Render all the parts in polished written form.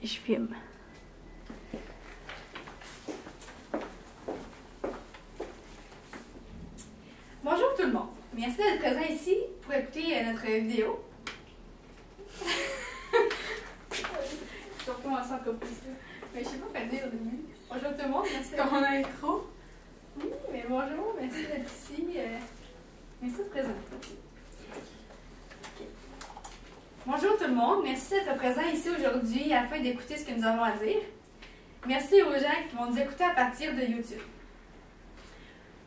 Je filme. Bonjour tout le monde. Merci d'être présent ici pour écouter notre vidéo. Je vais recommencer encore plus. Mais je sais pas quoi dire au début. Bonjour tout le monde, merci d'être Comme en intro. Oui, mais bonjour, merci d'être ici. Merci d'être présent. Okay. Bonjour tout le monde, merci d'être présent ici aujourd'hui afin d'écouter ce que nous avons à dire. Merci aux gens qui vont nous écouter à partir de YouTube.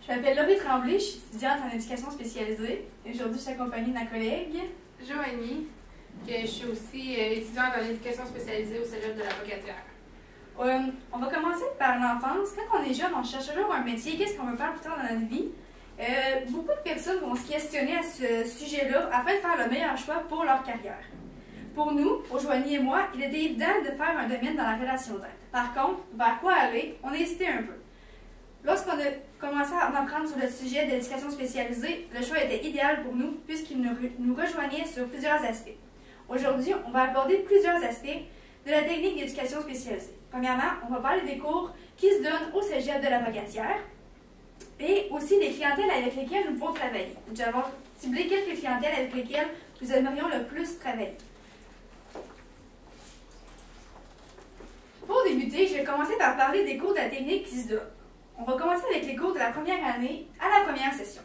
Je m'appelle Laurie Tremblay, je suis étudiante en éducation spécialisée. Aujourd'hui, je suis accompagnée de ma collègue Joanie, que je suis aussi étudiante en éducation spécialisée au Cégep de la Pocatière. On va commencer par l'enfance. Quand on est jeune, on cherche toujours un métier. Qu'est-ce qu'on veut faire plus tard dans notre vie? Beaucoup de personnes vont se questionner à ce sujet-là afin de faire le meilleur choix pour leur carrière. Pour nous, pour Joanie et moi, il était évident de faire un domaine dans la relation d'aide. Par contre, vers quoi aller, on a hésité un peu. Lorsqu'on a commencé à en apprendre sur le sujet de l'éducation spécialisée, le choix était idéal pour nous puisqu'il nous rejoignait sur plusieurs aspects. Aujourd'hui, on va aborder plusieurs aspects de la technique d'éducation spécialisée. Premièrement, on va parler des cours qui se donnent au Cégep de la Pocatière et aussi des clientèles avec lesquelles nous pouvons travailler. Nous avons ciblé quelques clientèles avec lesquelles nous aimerions le plus travailler. Pour débuter, je vais commencer par parler des cours de la technique qui se donnent. On va commencer avec les cours de la première année à la première session.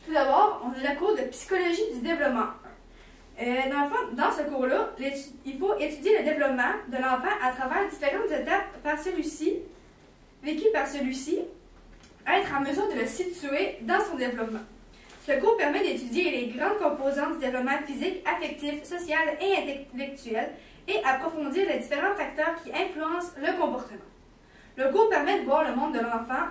Tout d'abord, on a le cours de psychologie du développement 1. Dans ce cours-là, il faut étudier le développement de l'enfant à travers différentes étapes vécues par celui-ci, être en mesure de le situer dans son développement. Ce cours permet d'étudier les grandes composantes du développement physique, affectif, social et intellectuel et approfondir les différents facteurs qui influencent le comportement. Le cours permet de voir le monde de l'enfant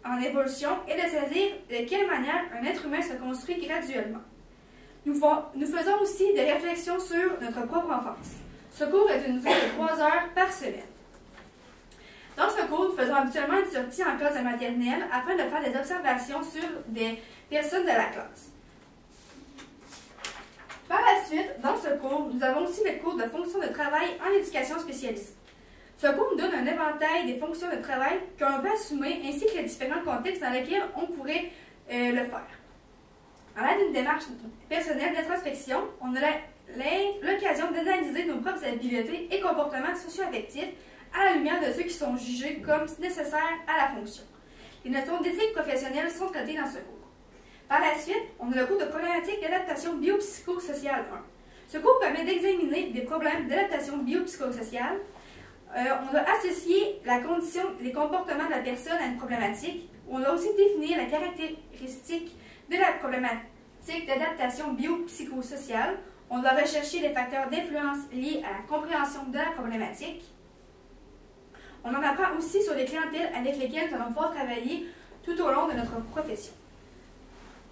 en évolution et de saisir de quelle manière un être humain se construit graduellement. Nous faisons aussi des réflexions sur notre propre enfance. Ce cours est une durée de 3 heures par semaine. Dans ce cours, nous faisons habituellement une sortie en classe de maternelle afin de faire des observations sur des personnes de la classe. Par la suite, dans ce cours, nous avons aussi le cours de fonctions de travail en éducation spécialisée. Ce cours nous donne un éventail des fonctions de travail qu'on peut assumer ainsi que les différents contextes dans lesquels on pourrait le faire. En l'aide d'une démarche personnelle d'introspection, on a l'occasion d'analyser nos propres habiletés et comportements socio-affectifs à la lumière de ceux qui sont jugés comme nécessaires à la fonction. Les notions d'éthique professionnelle sont traitées dans ce cours. Par la suite, on a le cours de problématique d'adaptation biopsychosociale 1. Ce cours permet d'examiner des problèmes d'adaptation biopsychosociale. On a associé la condition, les comportements de la personne à une problématique. On a aussi défini la caractéristique de la problématique d'adaptation biopsychosociale. On doit rechercher les facteurs d'influence liés à la compréhension de la problématique. On en apprend aussi sur les clientèles avec lesquelles nous allons pouvoir travailler tout au long de notre profession.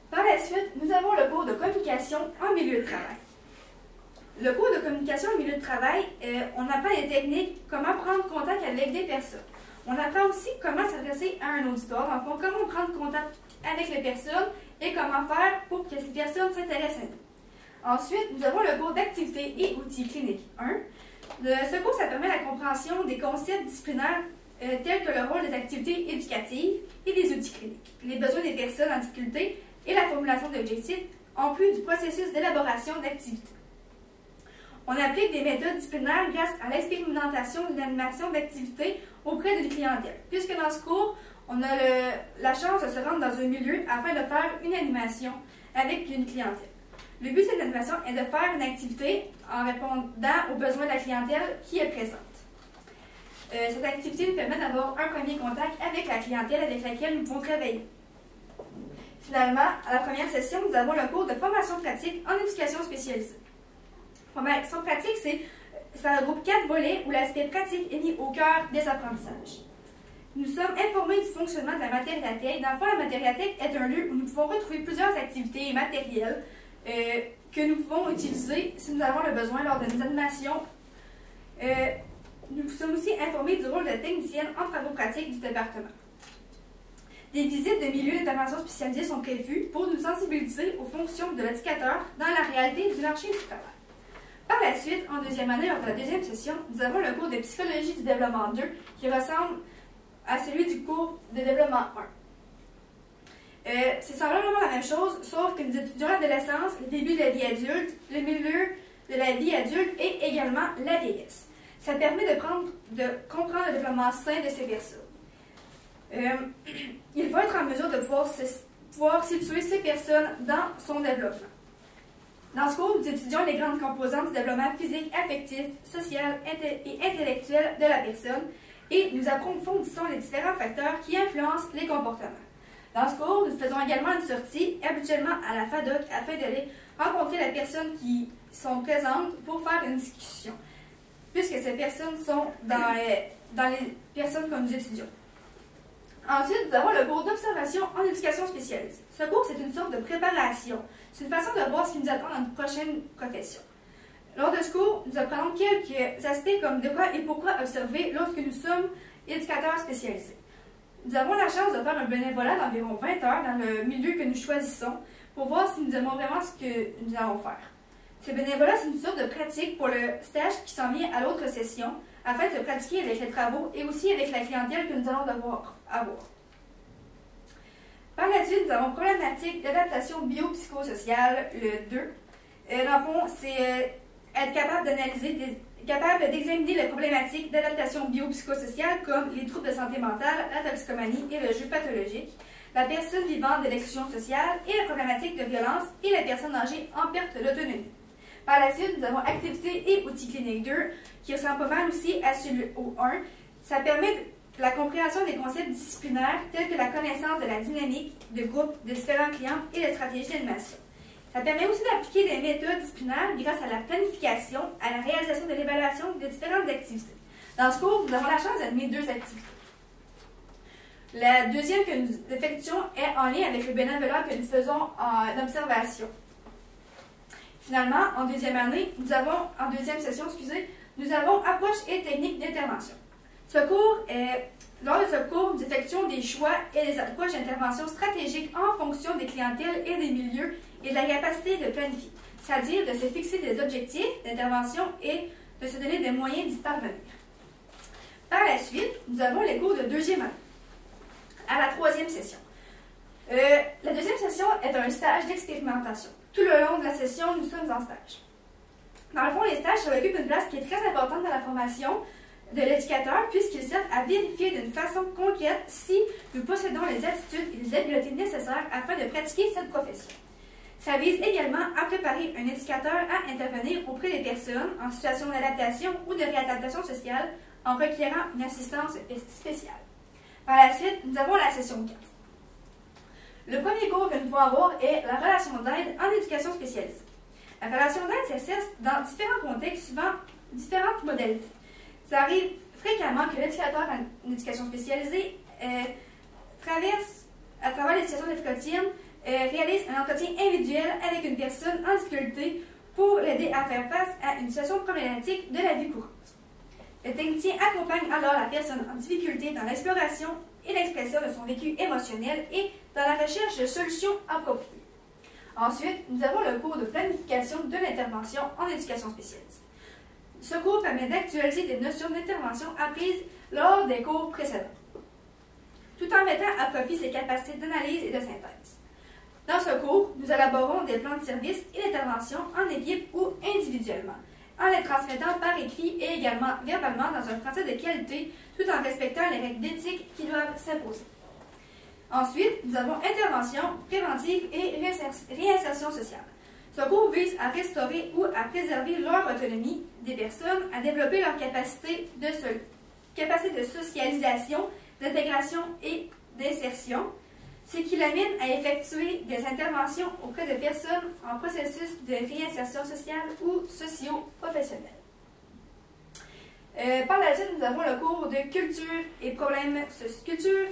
Par la suite, nous avons le cours de communication en milieu de travail. Le cours de communication en milieu de travail, on apprend les techniques, comment prendre contact avec des personnes. On apprend aussi comment s'adresser à un auditoire, en fond, comment prendre contact avec les personnes et comment faire pour que ces personnes s'intéressent à nous. Ensuite, nous avons le cours d'activités et outils cliniques 1. Ce cours, ça permet la compréhension des concepts disciplinaires tels que le rôle des activités éducatives et des outils cliniques, les besoins des personnes en difficulté et la formulation d'objectifs, en plus du processus d'élaboration d'activités. On applique des méthodes disciplinaires grâce à l'expérimentation d'une animation d'activités auprès d'une clientèle, puisque dans ce cours, on a la chance de se rendre dans un milieu afin de faire une animation avec une clientèle. Le but de cette animation est de faire une activité en répondant aux besoins de la clientèle qui est présente. Cette activité nous permet d'avoir un premier contact avec la clientèle avec laquelle nous pouvons travailler. Finalement, à la première session, nous avons le cours de formation pratique en éducation spécialisée. Formation pratique, ça regroupe 4 volets où l'aspect pratique est mis au cœur des apprentissages. Nous sommes informés du fonctionnement de la matériathèque. Dans le fond, la matériathèque est un lieu où nous pouvons retrouver plusieurs activités matérielles que nous pouvons utiliser si nous avons le besoin lors de nos animations. Nous sommes aussi informés du rôle de technicienne en travaux pratiques du département. Des visites de milieux d'intervention spécialisés sont prévues pour nous sensibiliser aux fonctions de l'éducateur dans la réalité du marché du travail. Par la suite, en deuxième année, lors de la deuxième session, nous avons le cours de psychologie du développement 2 qui ressemble à celui du cours de développement 1. C'est semblement la même chose, sauf que nous étudions l'adolescence, le début de la vie adulte, le milieu de la vie adulte et également la vieillesse. Ça permet de comprendre le développement sain de ces personnes. Il faut être en mesure de pouvoir situer ces personnes dans son développement. Dans ce cours, nous étudions les grandes composantes du développement physique, affectif, social et intellectuel de la personne et nous approfondissons les différents facteurs qui influencent les comportements. Dans ce cours, nous faisons également une sortie, habituellement à la FADOC, afin d'aller rencontrer les personnes qui sont présentes pour faire une discussion, puisque ces personnes sont dans les personnes que nous étudions. Ensuite, nous avons le cours d'observation en éducation spécialisée. Ce cours, c'est une sorte de préparation. C'est une façon de voir ce qui nous attend dans notre prochaine profession. Lors de ce cours, nous apprenons quelques aspects comme de quoi et pourquoi observer lorsque nous sommes éducateurs spécialisés. Nous avons la chance de faire un bénévolat d'environ 20 heures dans le milieu que nous choisissons pour voir si nous aimons vraiment ce que nous allons faire. Ce bénévolat, c'est une sorte de pratique pour le stage qui s'en vient à l'autre session, afin de pratiquer avec les travaux et aussi avec la clientèle que nous allons devoir avoir. Par la suite, nous avons problématique d'adaptation biopsychosociale, le 2. Dans le fond, c'est être capable d'examiner les problématiques d'adaptation biopsychosociale comme les troubles de santé mentale, la toxicomanie et le jeu pathologique, la personne vivant de l'exclusion sociale et les problématiques de violence et les personnes âgées en perte d'autonomie. Par la suite, nous avons activités et outils cliniques 2 qui ressemblent pas mal aussi à celui au 1. Ça permet la compréhension des concepts disciplinaires tels que la connaissance de la dynamique de groupe de différents clients et les stratégies d'animation. Ça permet aussi d'appliquer des méthodes disciplinaires grâce à la planification, à la réalisation de l'évaluation de différentes activités. Dans ce cours, nous avons la chance d'animer 2 activités. La deuxième que nous effectuons est en lien avec le bénévolat que nous faisons en observation. Finalement, en deuxième session, nous avons approche et technique d'intervention. Lors de ce cours, nous effectuons des choix et des approches d'intervention stratégiques en fonction des clientèles et des milieux et de la capacité de planifier, c'est-à-dire de se fixer des objectifs d'intervention et de se donner des moyens d'y parvenir. Par la suite, nous avons les cours de deuxième année. À la troisième session. La deuxième session est un stage d'expérimentation. Tout le long de la session, nous sommes en stage. Dans le fond, les stages occupent une place qui est très importante dans la formation de l'éducateur puisqu'ils servent à vérifier d'une façon concrète si nous possédons les attitudes et les habiletés nécessaires afin de pratiquer cette profession. Ça vise également à préparer un éducateur à intervenir auprès des personnes en situation d'adaptation ou de réadaptation sociale en requérant une assistance spéciale. Par la suite, nous avons la session 4. Le premier cours que nous devons avoir est la relation d'aide en éducation spécialisée. La relation d'aide s'exerce dans différents contextes suivant différentes modalités. Ça arrive fréquemment que l'éducateur en éducation spécialisée traverse à travers les situations de quotidiennes, réalise un entretien individuel avec une personne en difficulté pour l'aider à faire face à une situation problématique de la vie courante. Le technicien accompagne alors la personne en difficulté dans l'exploration et l'expression de son vécu émotionnel et dans la recherche de solutions appropriées. Ensuite, nous avons le cours de planification de l'intervention en éducation spécialisée. Ce cours permet d'actualiser des notions d'intervention apprises lors des cours précédents, tout en mettant à profit ses capacités d'analyse et de synthèse. Dans ce cours, nous élaborons des plans de service et d'intervention en équipe ou individuellement, en les transmettant par écrit et également verbalement dans un français de qualité, tout en respectant les règles d'éthique qui doivent s'imposer. Ensuite, nous avons intervention préventive et réinsertion sociale. Ce cours vise à restaurer ou à préserver leur autonomie des personnes, à développer leur capacité de socialisation, d'intégration et d'insertion, ce qui l'amène à effectuer des interventions auprès de personnes en processus de réinsertion sociale ou socio-professionnelle. Par la suite, nous avons le cours de culture,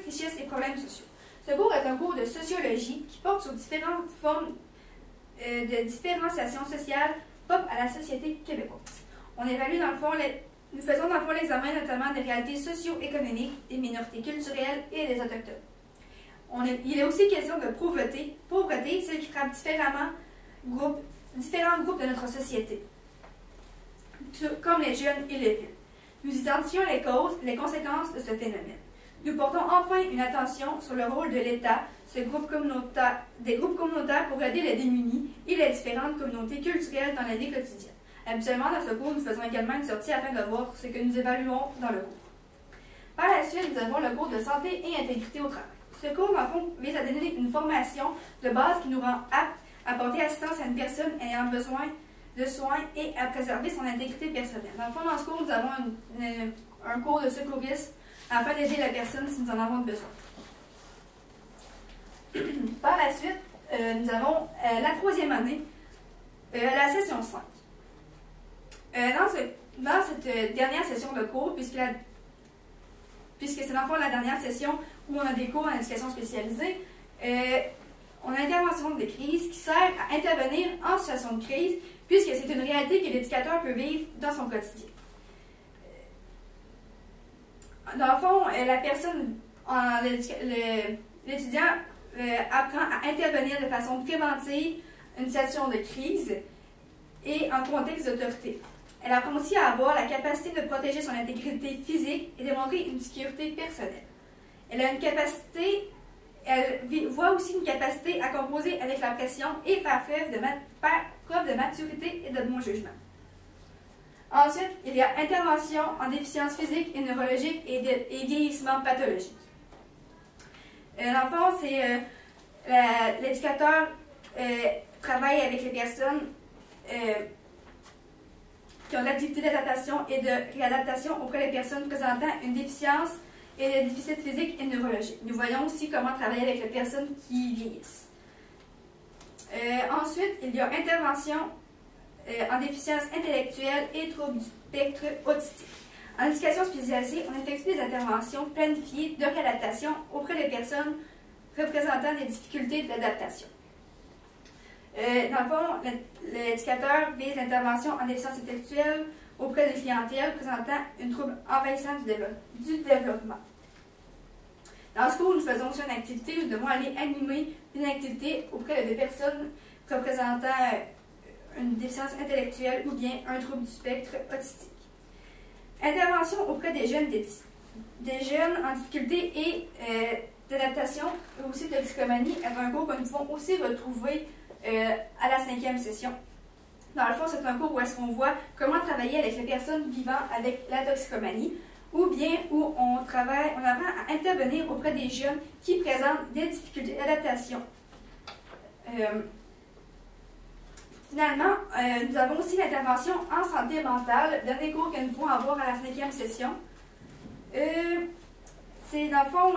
richesse et problèmes sociaux. Ce cours est un cours de sociologie qui porte sur différentes formes de différenciation sociale propres à la société québécoise. Nous faisons dans le fond l'examen notamment des réalités socio-économiques des minorités culturelles et des autochtones. Il est aussi question de pauvreté, celle qui frappe différents groupes de notre société. comme les jeunes et les vieux. Nous identifions les causes, les conséquences de ce phénomène. Nous portons enfin une attention sur le rôle de l'État, des groupes communautaires pour aider les démunis et les différentes communautés culturelles dans la vie quotidienne. Habituellement, dans ce cours, nous faisons également une sortie afin de voir ce que nous évaluons dans le cours. Par la suite, nous avons le cours de santé et intégrité au travail. Ce cours, dans le fond, vise à donner une formation de base qui nous rend aptes à porter assistance à une personne ayant besoin de soins et à préserver son intégrité personnelle. Dans le fond, dans ce cours, nous avons un cours de secourisme afin d'aider la personne si nous en avons besoin. Par la suite, nous avons la troisième année, la session 5. Dans cette dernière session de cours, puisque c'est dans le fond la dernière session où on a des cours en éducation spécialisée, on a l'intervention des crises qui sert à intervenir en situation de crise, puisque c'est une réalité que l'éducateur peut vivre dans son quotidien. Dans le fond, la personne, l'étudiant apprend à intervenir de façon préventive une situation de crise et en contexte d'autorité. Elle apprend aussi à avoir la capacité de protéger son intégrité physique et de démontrer une sécurité personnelle. Elle voit aussi une capacité à composer avec la pression et faire preuve de maturité et de bon jugement. Ensuite, il y a intervention en déficience physique et neurologique et vieillissement pathologique. Dans le fond, l'éducateur travaille avec les personnes qui ont l'activité d'adaptation et de réadaptation auprès des personnes présentant une déficience et des déficits physiques et neurologiques. Nous voyons aussi comment travailler avec les personnes qui vieillissent. Ensuite, il y a intervention en déficience intellectuelle et troubles du spectre autistique. En éducation spécialisée, on effectue des interventions planifiées de réadaptation auprès des personnes représentant des difficultés d'adaptation. Dans le fond, l'éducateur vise l'intervention en déficience intellectuelle auprès des clientèles présentant un trouble envahissant du développement. Dans ce cours, nous faisons aussi une activité où nous devons aller animer une activité auprès de personnes représentant une déficience intellectuelle ou bien un trouble du spectre autistique. Intervention auprès des jeunes en difficulté et d'adaptation, et aussi de toxicomanie, est un cours que nous pouvons aussi retrouver à la 5e session. Dans le fond, c'est un cours où est-ce qu'on voit comment travailler avec les personnes vivant avec la toxicomanie, ou bien où on apprend à intervenir auprès des jeunes qui présentent des difficultés d'adaptation. Finalement, nous avons aussi l'intervention en santé mentale, dernier cours que nous pouvons avoir à la 5e session. C'est dans le fond,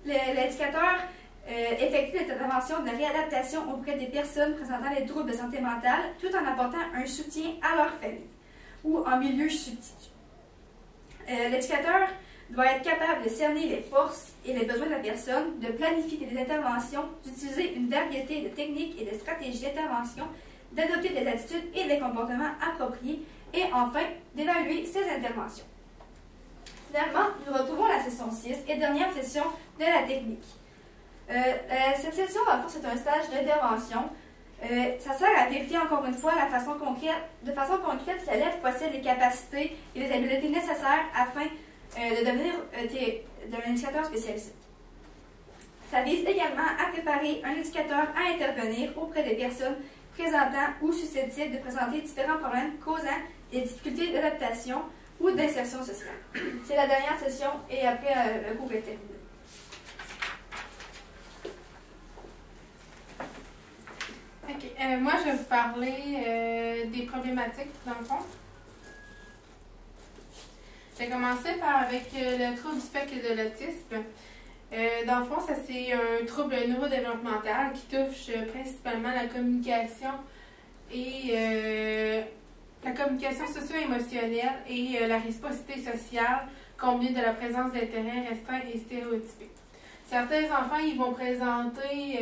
l'éducateur effectue des interventions de réadaptation auprès des personnes présentant des troubles de santé mentale, tout en apportant un soutien à leur famille ou en milieu substitut. L'éducateur doit être capable de cerner les forces et les besoins de la personne, de planifier des interventions, d'utiliser une variété de techniques et de stratégies d'intervention, d'adopter des attitudes et des comportements appropriés et enfin d'évaluer ces interventions. Finalement, nous retrouvons la session 6 et dernière session de la technique. Cette session, dans le fond, c'est un stage d'intervention. Ça sert à vérifier encore une fois de façon concrète si l'élève possède les capacités et les habiletés nécessaires afin de devenir un éducateur spécialisé. Ça vise également à préparer un éducateur à intervenir auprès des personnes présentant ou susceptibles de présenter différents problèmes causant des difficultés d'adaptation ou d'insertion sociale. C'est la dernière session et après le cours est terminé. Moi, je vais vous parler des problématiques, dans le fond. Je vais commencer avec le trouble du spectre et de l'autisme. Dans le fond, ça c'est un trouble neurodéveloppemental qui touche principalement la communication et la communication socio-émotionnelle et la réciprocité sociale combinée de la présence d'intérêts restreints et stéréotypés. Certains enfants ils vont présenter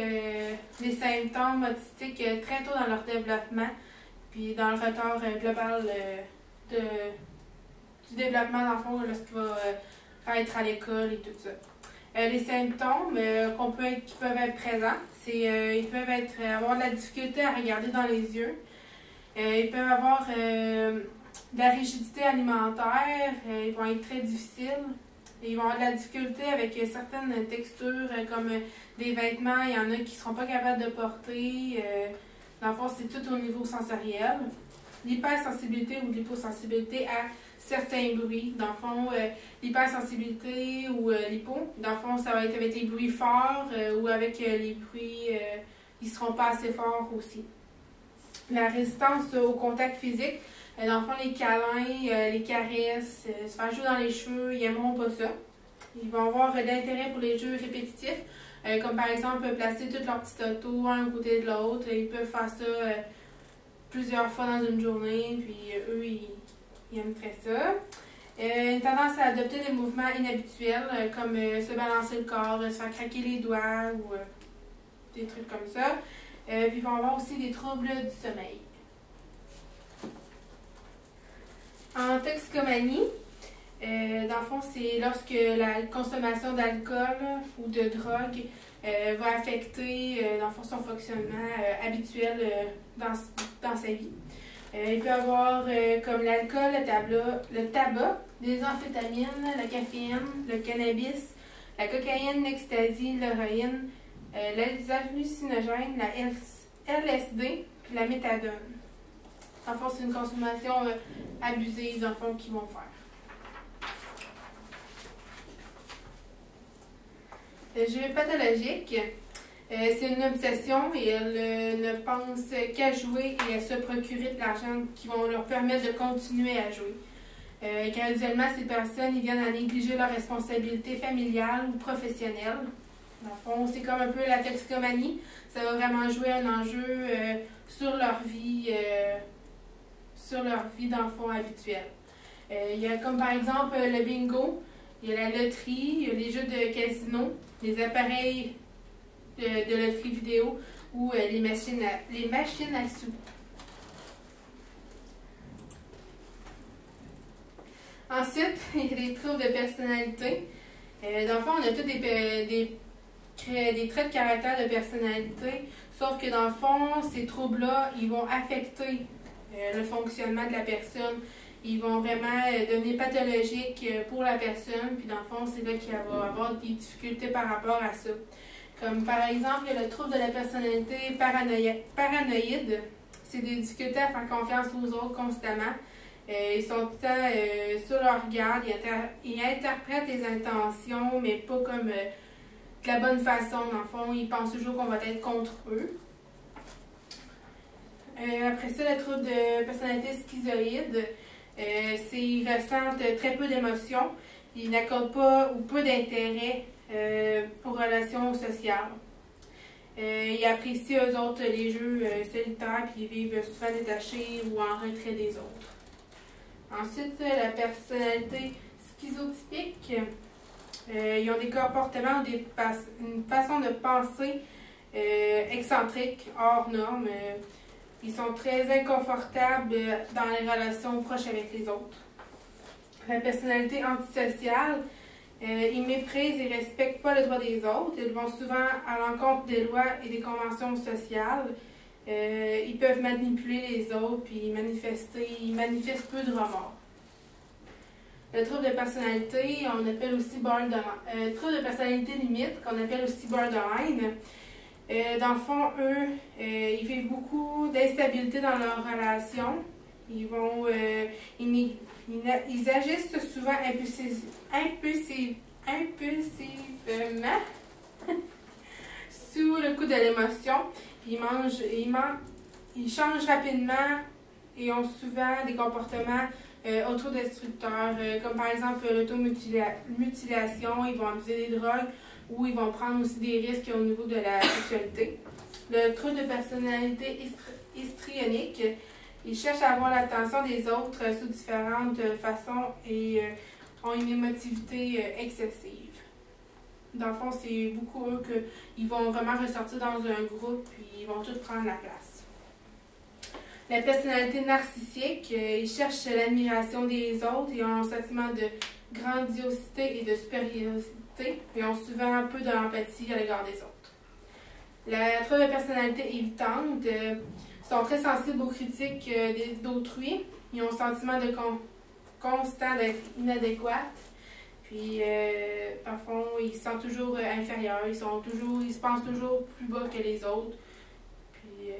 des symptômes autistiques très tôt dans leur développement, puis dans le retard global du développement d'enfant lorsqu'il va être à l'école et tout ça. Les symptômes qui peuvent être présents, c'est ils peuvent avoir de la difficulté à regarder dans les yeux. Ils peuvent avoir de la rigidité alimentaire, ils vont être très difficiles. Ils vont avoir de la difficulté avec certaines textures, comme des vêtements, il y en a qui ne seront pas capables de porter. Dans le fond, c'est tout au niveau sensoriel. L'hypersensibilité ou l'hyposensibilité à certains bruits. Dans le fond, l'hypersensibilité ou l'hypo, dans le fond, ça va être avec les bruits forts ou avec les bruits, ils ne seront pas assez forts aussi. La résistance au contact physique, dans le fond, les câlins, les caresses, se faire jouer dans les cheveux, ils n'aimeront pas ça. Ils vont avoir de l'intérêt pour les jeux répétitifs, comme par exemple placer toutes leurs petits autos un côté de l'autre. Ils peuvent faire ça plusieurs fois dans une journée, puis eux, ils aimeraient ça. Une tendance à adopter des mouvements inhabituels, comme se balancer le corps, se faire craquer les doigts ou des trucs comme ça. Puis ils vont avoir aussi des troubles du sommeil. En toxicomanie, dans le fond, c'est lorsque la consommation d'alcool ou de drogue va affecter, dans le fond, son fonctionnement habituel dans sa vie. Il peut y avoir comme l'alcool, le tabac, les amphétamines, la caféine, le cannabis, la cocaïne, l'ecstasy, l'héroïne, les hallucinogènes, la LSD, puis la méthadone. Dans le fond, c'est une consommation abusive, dans le fond, qu'ils vont faire. Le jeu pathologique, c'est une obsession et elles ne pensent qu'à jouer et à se procurer de l'argent qui vont leur permettre de continuer à jouer. Graduellement, ces personnes ils viennent à négliger leurs responsabilités familiales ou professionnelles. Dans le fond, c'est comme un peu la toxicomanie. Ça va vraiment jouer un enjeu sur leur vie dans le fond habituel. Il y a comme par exemple le bingo, il y a la loterie, il y a les jeux de casino, les appareils de loterie vidéo ou les machines à sous. Ensuite, il y a les troubles de personnalité. Dans le fond, on a tous des traits de caractère de personnalité, sauf que dans le fond, ces troubles-là, ils vont affecter le fonctionnement de la personne. Ils vont vraiment devenir pathologiques pour la personne, puis dans le fond, c'est là qu'il va avoir des difficultés par rapport à ça. Comme par exemple, il y a le trouble de la personnalité paranoïde. C'est des difficultés à faire confiance aux autres constamment. Ils sont tout le temps sur leur garde, ils interprètent les intentions, mais pas comme de la bonne façon. Dans le fond, ils pensent toujours qu'on va être contre eux. Après ça, le trouble de personnalité schizoïde, ils ressentent très peu d'émotions, ils n'accordent pas ou peu d'intérêt aux relations sociales. Ils apprécient eux autres les jeux solitaires, puis ils vivent souvent détachés ou en retrait des autres. Ensuite, la personnalité schizotypique, ils ont des comportements, une façon de penser excentrique, hors norme. Ils sont très inconfortables dans les relations proches avec les autres. La personnalité antisociale, ils méprisent et ne respectent pas le droit des autres. Ils vont souvent à l'encontre des lois et des conventions sociales. Ils peuvent manipuler les autres puis ils manifestent peu de remords. Le trouble de personnalité, on appelle aussi borderline. Trouble de personnalité limite, qu'on appelle aussi borderline. Dans le fond, eux, ils vivent beaucoup d'instabilité dans leurs relations. Ils agissent souvent impulsivement sous le coup de l'émotion. Ils changent rapidement et ont souvent des comportements autodestructeurs, comme par exemple l'automutilation, ils vont abuser des drogues ou ils vont prendre aussi des risques au niveau de la sexualité. Le trouble de personnalité histrionique, ils cherchent à avoir l'attention des autres sous différentes façons et ont une émotivité excessive. Dans le fond, c'est beaucoup eux qu'ils vont vraiment ressortir dans un groupe et ils vont tous prendre la place. La personnalité narcissique, ils cherchent l'admiration des autres et ont un sentiment de grandiosité et de supériorité et ont souvent un peu de l'empathie à l'égard des autres. La trouble de personnalité évitante sont très sensibles aux critiques d'autrui ils ont un sentiment de constant d'être inadéquats. Puis, dans le fond, ils se sentent toujours inférieurs, ils se pensent toujours plus bas que les autres. Puis,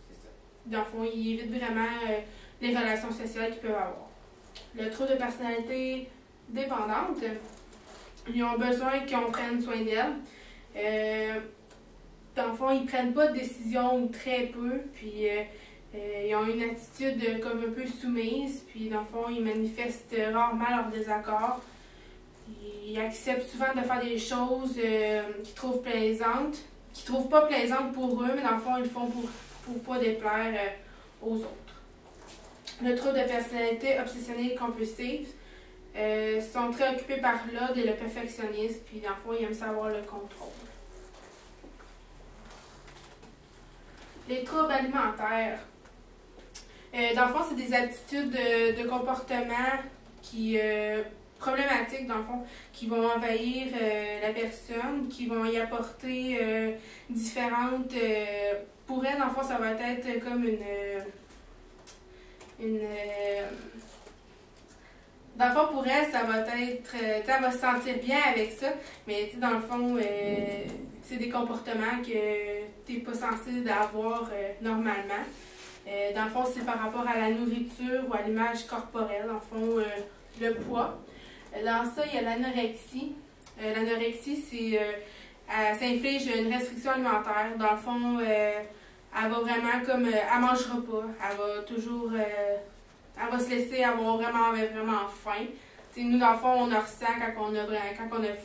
c'est ça. Dans le fond, ils évitent vraiment les relations sociales qu'ils peuvent avoir. Le trouble de personnalité dépendante, ils ont besoin qu'on prenne soin d'elles. Dans le fond, ils prennent pas de décision ou très peu, puis ils ont une attitude comme un peu soumise, puis dans le fond, ils manifestent rarement leur désaccord. Ils acceptent souvent de faire des choses qu'ils trouvent plaisantes, qu'ils trouvent pas plaisantes pour eux, mais dans le fond, ils le font pour pas déplaire aux autres. Le trouble de personnalité obsessionnelle compulsive sont très occupés par l'ordre et le perfectionnisme, puis dans le fond, ils aiment savoir le contrôle. Les troubles alimentaires. Dans le fond, c'est des attitudes de comportement qui problématiques, dans le fond, qui vont envahir la personne, qui vont y apporter différentes... pour elle, dans le fond, ça va être comme dans le fond, pour elle, ça va être... elle va se sentir bien avec ça, mais dans le fond, c'est des comportements que tu n'es pas censé avoir normalement. Dans le fond, c'est par rapport à la nourriture ou à l'image corporelle, dans le fond, le poids. Dans ça, il y a l'anorexie. L'anorexie, c'est... ça inflige une restriction alimentaire. Dans le fond, elle va vraiment comme... elle ne mangera pas. Elle va toujours... elle va se laisser avoir vraiment faim. T'sais, nous, dans le fond, on en ressent quand on a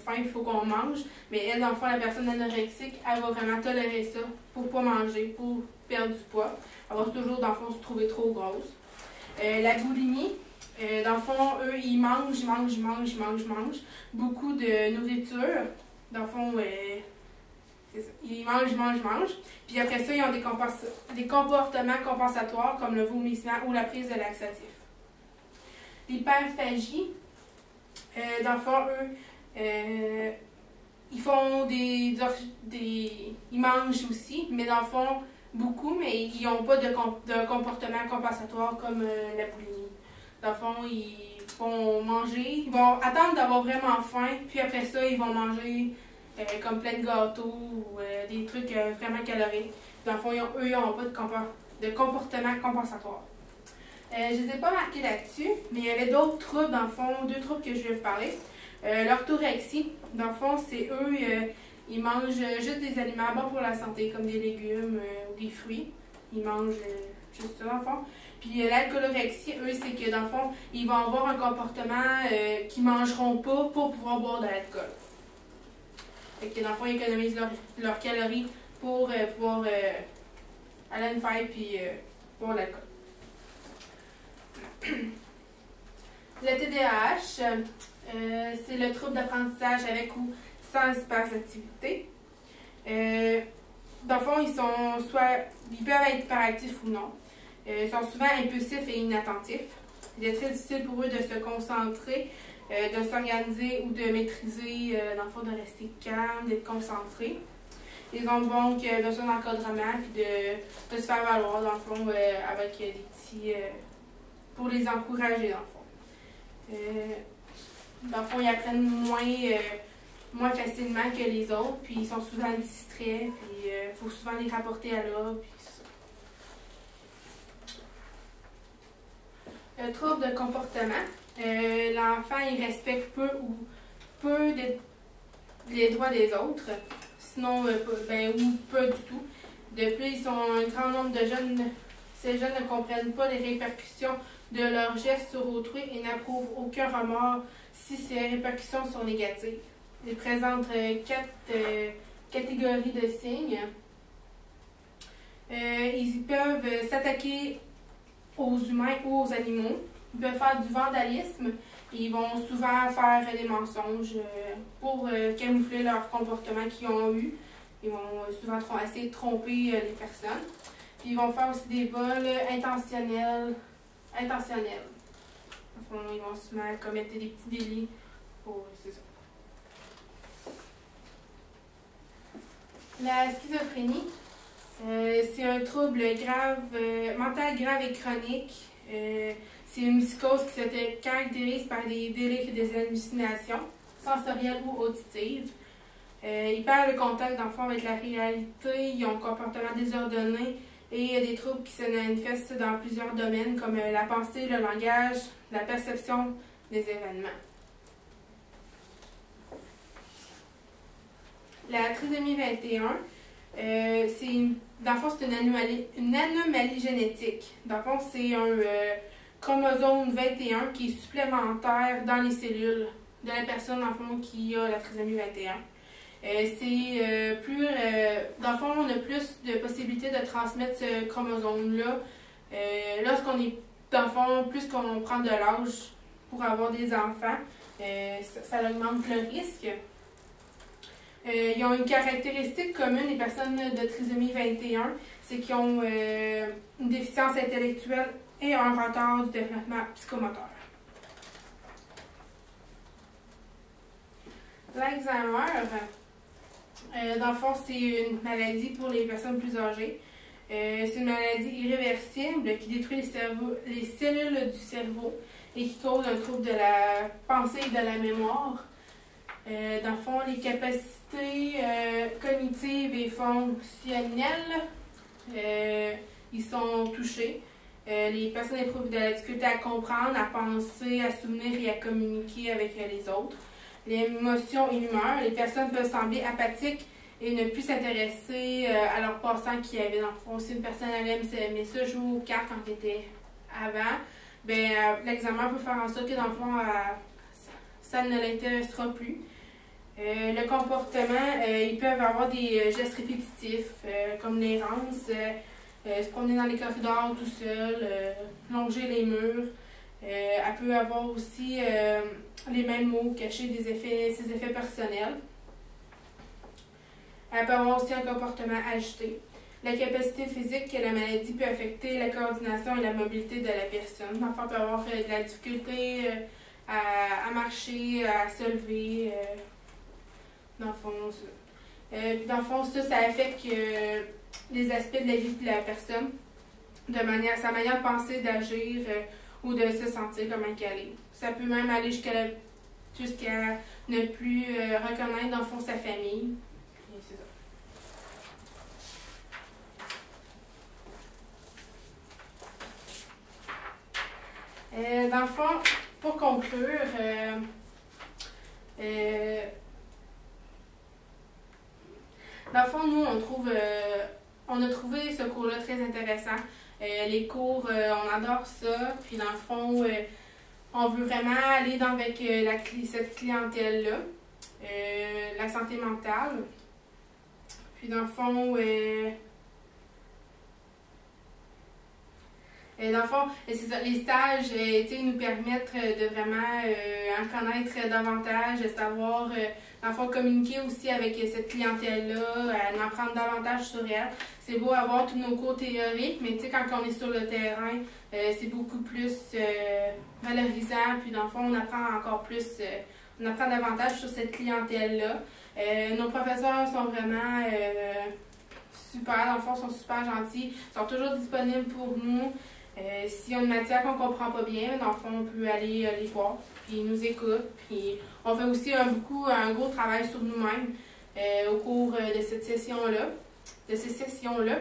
faim, il faut qu'on mange. Mais elle, dans le fond, la personne anorexique, elle va vraiment tolérer ça pour ne pas manger, pour perdre du poids. Elle va toujours, dans le fond, se trouver trop grosse. La boulimie, dans le fond, eux, ils mangent beaucoup de nourriture. Dans le fond, c'est ça. Ils mangent. Puis après ça, ils ont des comportements compensatoires comme le vomissement ou la prise de laxatifs. L'hyperphagie, dans le fond, eux, ils font ils mangent aussi, mais dans le fond, beaucoup, mais ils n'ont pas de comportement compensatoire comme la boulimie. Dans le fond, ils vont manger, ils vont attendre d'avoir vraiment faim, puis après ça, ils vont manger comme plein de gâteaux ou des trucs vraiment caloriques. Dans le fond, eux, ils n'ont pas de comportement compensatoire. Je ne les ai pas marqués là-dessus, mais il y avait d'autres troubles, dans le fond, 2 troubles que je vais vous parler. L'orthorexie, dans le fond, c'est eux, ils mangent juste des aliments bons pour la santé, comme des légumes ou des fruits. Ils mangent juste ça, dans le fond. Puis l'alcoolorexie, eux, c'est que, dans le fond, ils vont avoir un comportement qu'ils ne mangeront pas pour pouvoir boire de l'alcool. Fait que, dans le fond, ils économisent leurs calories pour pouvoir aller à une fête puis boire de l'alcool. Le TDAH, c'est le trouble d'apprentissage avec ou sans hyperactivité. Dans le fond, ils peuvent être hyperactifs ou non. Ils sont souvent impulsifs et inattentifs. Il est très difficile pour eux de se concentrer, de s'organiser ou de maîtriser, dans le fond, de rester calme, d'être concentré. Ils ont donc besoin d'encadrement et de se faire valoir, dans le fond, avec des petits... pour les encourager, dans le fond. Dans le fond, ils apprennent moins facilement que les autres, puis ils sont souvent distraits, puis il faut souvent les rapporter à l'ordre, puis c'est ça. Le trouble de comportement. L'enfant, il respecte peu les droits des autres, sinon, ou peu du tout. De plus, ils sont un grand nombre de jeunes. Ces jeunes ne comprennent pas les répercussions de leurs gestes sur autrui et n'approuvent aucun remords si ces répercussions sont négatives. Ils présentent 4 catégories de signes. Ils peuvent s'attaquer aux humains ou aux animaux. Ils peuvent faire du vandalisme. Ils vont souvent faire des mensonges pour camoufler leur comportement qu'ils ont eu. Ils vont souvent essayer de tromper les personnes. Puis ils vont faire aussi des vols intentionnels. Ils vont souvent commettre des petits délits. C'est ça. La schizophrénie, c'est un trouble mental grave et chronique C'est une psychose qui se caractérise par des délires et des hallucinations sensorielles ou auditives. Ils perdent le contact d'enfants avec la réalité, ils ont un comportement désordonné et il y a des troubles qui se manifestent dans plusieurs domaines comme la pensée, le langage, la perception des événements. La trisomie 21, dans le fond, c'est une anomalie génétique. Dans le fond, c'est un chromosome 21 qui est supplémentaire dans les cellules de la personne, dans le fond, qui a la trisomie 21. Dans le fond, on a plus de possibilités de transmettre ce chromosome-là lorsqu'on est, dans le fond, plus qu'on prend de l'âge pour avoir des enfants, ça augmente le risque. Ils ont une caractéristique commune, les personnes de trisomie 21, c'est qu'ils ont une déficience intellectuelle et un retard du développement psychomoteur. L'Alzheimer, dans le fond, c'est une maladie pour les personnes plus âgées. C'est une maladie irréversible qui détruit les cellules du cerveau et qui cause un trouble de la pensée et de la mémoire. Dans le fond, les capacités cognitives et fonctionnelles, ils sont touchés. Les personnes éprouvent de la difficulté à comprendre, à penser, à se souvenir et à communiquer avec les autres. Les émotions et l'humeur, les personnes peuvent sembler apathiques et ne plus s'intéresser à leur passant qui avait dans le fond. Si une personne aimait ça jouer aux cartes quand elle était avant, l'examen peut faire en sorte que dans le fond, ça ne l'intéressera plus. Le comportement, ils peuvent avoir des gestes répétitifs comme l'errance, se promener dans les corridors tout seul, longer les murs. Elle peut avoir aussi les mêmes mots, cacher ses effets personnels. Elle peut avoir aussi un comportement agité. La capacité physique que la maladie peut affecter la coordination et la mobilité de la personne. L'enfant peut avoir de la difficulté à marcher, à se lever. Dans le fond, ça affecte les aspects de la vie de la personne, sa manière de penser, d'agir ou de se sentir comme un câlin. Ça peut même aller jusqu'à ne plus reconnaître dans le fond sa famille. Et c'est ça. Dans le fond, pour conclure, dans le fond, nous, on a trouvé ce cours-là très intéressant. Les cours, on adore ça. Puis dans le fond, on veut vraiment aller avec cette clientèle-là, la santé mentale. Puis dans le fond, c'est ça, les stages nous permettent de vraiment en connaître davantage, de savoir, dans le fond, communiquer aussi avec cette clientèle-là, en apprendre davantage sur elle. C'est beau avoir tous nos cours théoriques, mais quand on est sur le terrain, c'est beaucoup plus valorisant. Puis dans le fond, on apprend encore plus, on apprend davantage sur cette clientèle-là. Nos professeurs sont vraiment super, dans le fond, sont super gentils, sont toujours disponibles pour nous. S'il y a une matière qu'on ne comprend pas bien, dans le fond, on peut aller les voir, puis ils nous écoutent. Puis on fait aussi un gros travail sur nous-mêmes au cours de cette session-là, de ces sessions-là.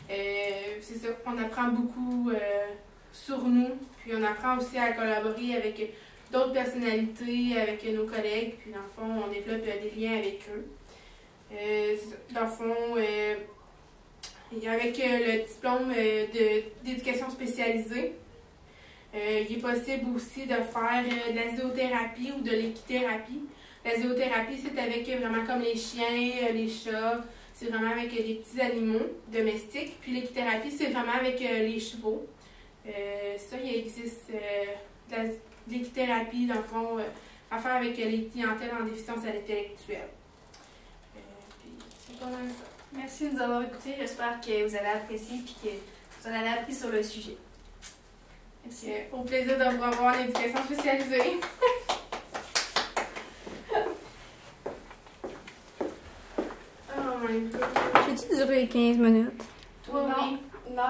C'est ça, on apprend beaucoup sur nous, puis on apprend aussi à collaborer avec d'autres personnalités, avec nos collègues, puis dans le fond, on développe des liens avec eux. Dans le fond, avec le diplôme d'éducation spécialisée, il est possible aussi de faire de la zoothérapie ou de l'équithérapie. La zoothérapie, c'est avec vraiment comme les chiens, les chats, c'est vraiment avec des petits animaux domestiques. Puis l'équithérapie, c'est vraiment avec les chevaux. Il existe de l'équithérapie, dans le fond, à faire avec les clientèles en déficience intellectuelle. C'est pas mal ça. Merci de nous avoir écoutés. J'espère que vous avez apprécié et que vous en avez appris sur le sujet. Merci. Au plaisir de vous revoir en éducation spécialisée. Oh my god. J'ai-tu duré 15 minutes? Toi, oui. Non,